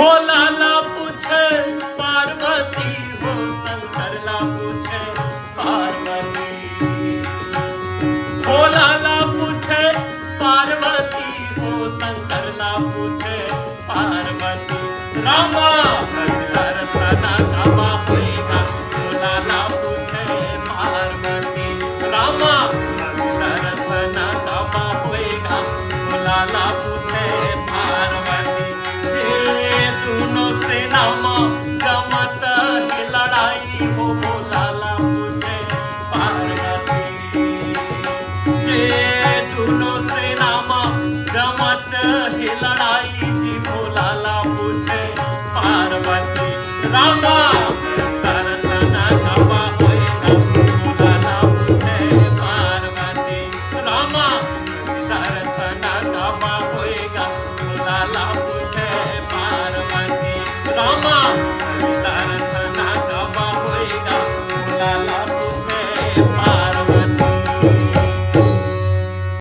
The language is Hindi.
भोला ला पूछे पार्वती हो, शंकर ला पूछे पार्वती। भोला ला पूछे पार्वती हो, शंकर ला पूछे पार्वती। रामा दर्शना कबा होएगा, भोला ला पूछे पार्वती। रामा दर्शना कबा होएगा, भोला ला पूछे पार्वती। दोनों सेना में जमत ही लड़ाई हो, भोला ला पूछे पार्वती। ये दोनों सेना में जमत ही लड़ाई जी, भोला ला पूछे पार्वती। रामा